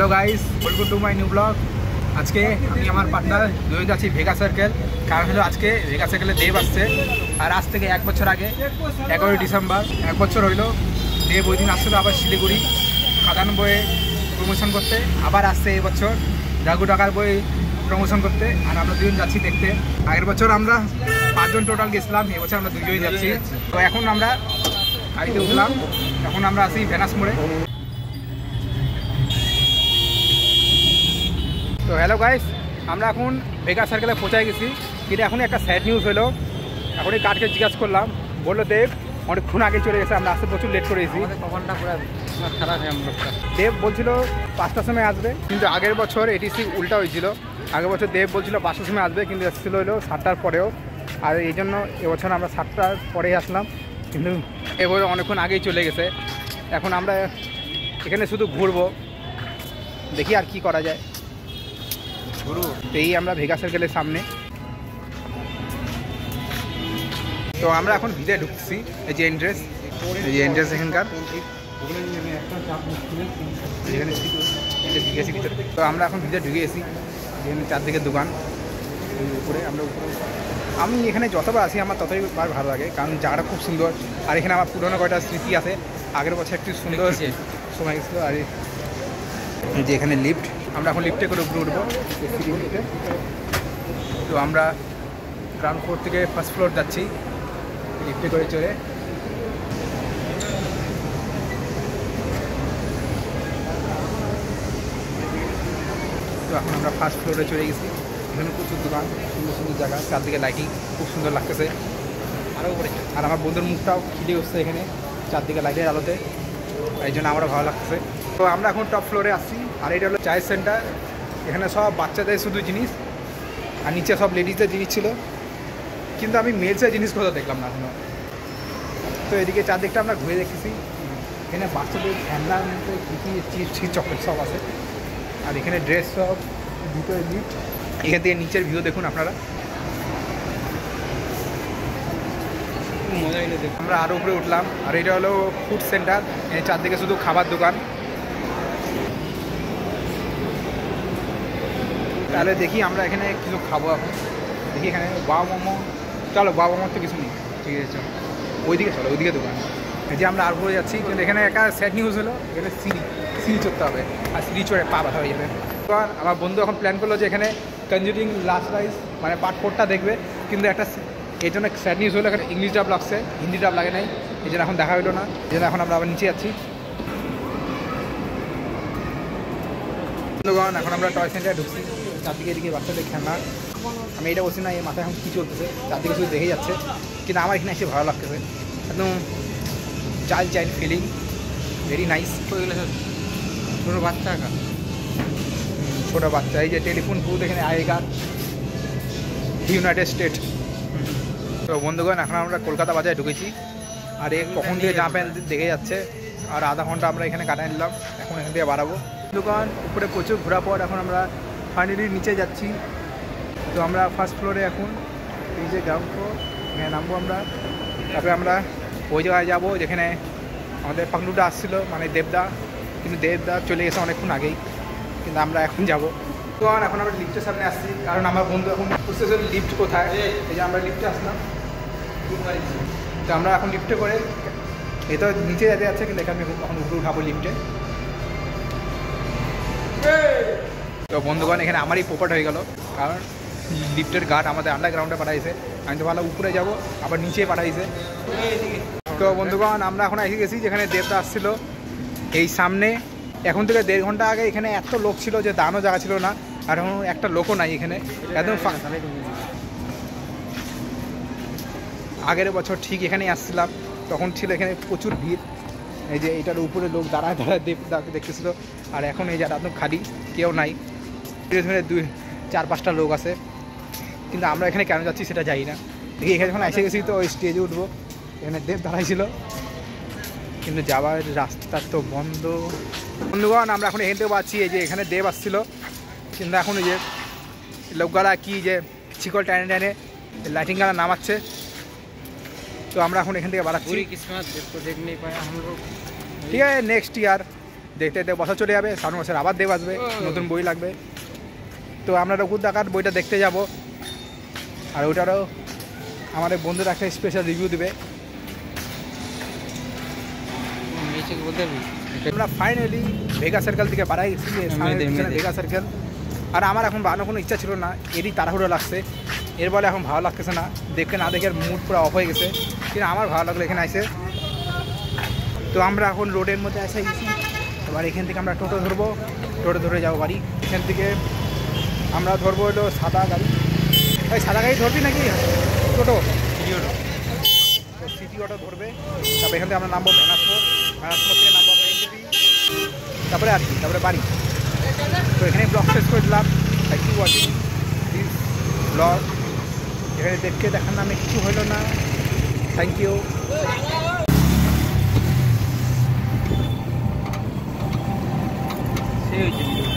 Hello guys, welcome to my new blog. আজকে আমি আমার পার্টনার দুজন যাচ্ছি ভেগা সার্কেল। কারণ হলো আজকে ভেগা সার্কেলে দেব আসছে। আর আজ থেকে 1 বছর আগে 11 ডিসেম্বর 1 বছর হইলো দেব ওই দিন আসছিল আবার শিলিগুড়ি খাদান বইয়ে প্রমোশন করতে। আবার আসছে এই বছর জাগু টাকার বই প্রমোশন করতে। আর আমরা দুজন যাচ্ছি দেখতে। আগের বছর আমরা 5 জন টোটাল গেছিলাম, এবছর আমরা দুজনই যাচ্ছি। তো এখন আমরা গাড়িতে উঠলাম, এখন আমরা আসি ভেনাস মোড়ে। তো হ্যালো গাইস, আমরা এখন ভেগা সার্কেলে পৌঁছায় গেছি। কিন্তু এখন একটা স্যাড নিউজ হলো। এখন এই কার্ডকে জিজ্ঞাসা করলাম, বললো দেব অনেকক্ষণ আগে চলে গেছে, আমরা আসতে প্রচুর লেট করে গেছি। কখনটা পুরো খারাপ হয় আমরা। দেব বলছিল 5টার সময় আসবে, কিন্তু আগের বছর এটিসি উল্টা হয়েছিল। আগের বছর দেব বলছিল 5টার সময় আসবে, কিন্তু এসেছিলো হলো 7টার পরেও। আর এই জন্য এবছর আমরা 7টার পরেই আসলাম, কিন্তু এবার অনেকক্ষণ আগেই চলে গেছে। এখন আমরা এখানে শুধু ঘুরবো, দেখি আর কি করা যায়। এই আমরা ভেগা সার্কেলের সামনে। তো আমরা এখন ভিতরে ঢুকছি। এই যে এন্ট্রেন্স এখানকার। তো আমরা এখন ভিতরে ঢুকে গেছি, যেখানে চারদিকে দোকান। উপরে আমি এখানে যতবার আসি আমার ততই ভালো লাগে, কারণ জায়গাটা খুব সুন্দর। আর এখানে আমার পুরোনো কয়টা স্মৃতি আছে, আগের বছর একটু সুন্দর সময় গেছিলো। আর যে এখানে লিফট, আমরা এখন লিফটে করে উপরে উঠবো লিফটে। তো আমরা গ্রাউন্ড ফ্লোর থেকে ফার্স্ট ফ্লোর যাচ্ছি লিফটে করে চলে। তো এখন আমরা ফার্স্ট ফ্লোরে চলে গেছি। এখানে প্রচুর দোকান, সুন্দর সুন্দর জায়গা, চারদিকে লাইটিং খুব সুন্দর লাগতেছে। আর আমার বন্ধুর মুখটাও খিদে উঠছে এখানে চারদিকে লাইটের আলোতে, এই জন্য আমারও ভালো লাগতেছে। তো আমরা এখন টপ ফ্লোরে আসছি। আর এটা হলো চায়ের সেন্টার। এখানে সব বাচ্চাদের শুধু জিনিস, আর নিচে সব লেডিসদের জিনিস ছিল, কিন্তু আমি মেলসের জিনিস কোথাও দেখলাম না এখনো। তো এদিকে চারদিকটা আমরা ঘুরে দেখতেছি। এখানে বাচ্চাদের খেলনার মধ্যে কী কী চিপস চকলেট সব আছে। আর এখানে ড্রেস সব, ভিতরে লিফট। এখান থেকে নিচের ভিউ দেখুন আপনারা। আমরা আরও উপরে উঠলাম। আর এটা হলো ফুড সেন্টার, এই চারদিকে শুধু খাবার দোকান। তাহলে দেখি আমরা এখানে কিছু খাবো এখন। দেখি এখানে বাবা মোমো, চলো বাবা মোমোর তো কিছু নেই, ঠিক আছে চলো ওইদিকে, চলো ওইদিকে দোকান। এই যে আমরা আর ঘুরে যাচ্ছি, কিন্তু এখানে একটা স্যাড নিউজ হলো, এখানে সিঁড়ি চড়তে হবে। আর সিঁড়ি চড়ে পা ব্যথা হয়ে যাবে। তো আমার বন্ধু এখন প্ল্যান করলো যে এখানে কনজিউরিং লাস্ট রাইস মানে পার্ট 4টা দেখবে, কিন্তু একটা এই জন্য স্যাড নিউজ হলো, এখানে ইংলিশ ডাব লাগছে, হিন্দি ডাব লাগে নাই, এই জন্য এখন দেখা হলো না। এই জন্য এখন আমরা আবার নিচে যাচ্ছি। এখন আমরা টয় সেন্টারে ঢুকছি। চারদিকে এদিকে বাচ্চাদের খেলনা। আমি এটা বলছি না, এই মাথায় এখন কী চলতেছে, চারদিকে শুধু দেখে যাচ্ছে, কিন্তু আমার এখানে এসে ভালো লাগতেছে। একদম চাইল্ড ফিলিং, ভেরি নাইস। ছোটো বাচ্চা, ছোটো বাচ্চা। এই যে টেলিফোন বুথ এখানে আগেকার, ইউনাইটেড স্টেট। তো বন্ধুগণ, এখন আমরা কলকাতা বাজারে ঢুকেছি। আর কখন দিয়ে জামা প্যান্ট দেখে যাচ্ছে। আর আধা ঘন্টা আমরা এখানে কাটাই নিলাম, এখন এখান থেকে বাড়াবো। দোকান উপরে প্রচুর ঘোরার পর এখন আমরা ফাইনালি নিচে যাচ্ছি। তো আমরা ফার্স্ট ফ্লোরে এখন, এই যে গ্রাউন্ড ফ্লোর, এখানে নামবো আমরা। তারপরে আমরা ওই জায়গায় যাবো যেখানে আমাদের পাগলুটা আসছিলো, মানে দেবদা, কিন্তু দেবদা চলে গেছে অনেকক্ষণ আগেই, কিন্তু আমরা এখন যাবো। তো এখন আমরা লিফটের সামনে আসছি, কারণ আমার বন্ধু এখন বুঝতেছে লিফট কোথায়। এই যে আমরা লিফটে আসলাম। তো আমরা এখন লিফটে করে, এই তো নিচে যেতে যাচ্ছে, কিন্তু এখানে এখন উপরে উঠাবো লিফটে। তো বন্ধুগণ, এখানে আমারই পোপাট হয়ে গেল, কারণ লিফটের গার্ড আমাদের আন্ডারগ্রাউন্ডে পাঠাইছে। আমি তো ভালো উপরে যাব, আবার নিচে পাঠাইছে। তো বন্ধুগণ, আমরা এখন এসে গেছি যেখানে দেবদা আসছিল, এই সামনে। এখন থেকে 1.5 ঘন্টা আগে এখানে এত লোক ছিল যে দাঁড়ানো জায়গা ছিল না। আর এখন একটা লোকও নাই এখানে, একদম। আগের বছর ঠিক এখানেই আসছিলাম, তখন ছিল এখানে প্রচুর ভিড়। এই যে এইটার উপরে লোক দাঁড়ায় দেবদাকে দেখতেছিল। আর এখন এই জায়গাটা একদম খালি, কেউ নাই। ধীরে ধীরে 4-5টা লোক আছে, কিন্তু আমরা এখানে কেন যাচ্ছি সেটা জানি না। দেখি এখানে যখন এসে গেছি, তো ওই স্টেজে উঠবো। এখানে দেব দাঁড়াইছিল, কিন্তু যাওয়ার রাস্তা তো বন্ধ। বন্ধুগণ, আমরা এখন এখান থেকে পাচ্ছি, এই যে এখানে দেব আসছিল, কিন্তু এখন ওই যে লোকগালা কি যে শিকল টানে টানে লাইটিং গালা নামাচ্ছে। तो আমরা এখন এখান থেকে বাড়াচ্ছি। पूरी किस्मत को देख नहीं पाया हम लोग। ठीक है, नेक्स्ट ईयर দেখতে দেখতে বছর চলে যাবে, সামনে বছর আবার দেব আসবে, নতুন বই লাগবে। তো আমরা রঘুর ডাকাত বইটা দেখতে যাব, আর ওটারও আমাদের বন্ধুরা একটা স্পেশাল রিভিউ দেবে। বলতে পারবি আমরা ফাইনালি ভেগা সার্কেল থেকে বাড়াই গেছি, ভেগা সার্কেল। আর আমার এখন বানানোর কোনো ইচ্ছা ছিল না, এরই তাড়াহুড়ো লাগছে, এর বলে এখন ভালো লাগতেছে না, দেখে না দেখে মুড পুরো অফ হয়ে গেছে, কিন্তু আমার ভালো লাগলো এখানে আসে। তো আমরা এখন রোডের মধ্যে এসে গেছি, এবার এখান থেকে আমরা টোটো ধরবো, টোটো ধরে যাবো বাড়ি। এখান থেকে আমরা ধরবো হলো সাদা গাড়ি। ওই সাদা গাড়ি ধরবি নাকি টোটো? সিটি অটো ধরবে, তারপরে এখান থেকে আমরা নামবো ভেনাসপুর, ভেনাসপুর থেকে নামবো এনটিভি, তারপরে আর কি, তারপরে বাড়ি। তো এখানে ব্লগ শেষ করে দিলাম। Thank you watching this blog. এখানে দেখতে দেখার নামে কিছু হলো না। Thank you. সেই হয়েছে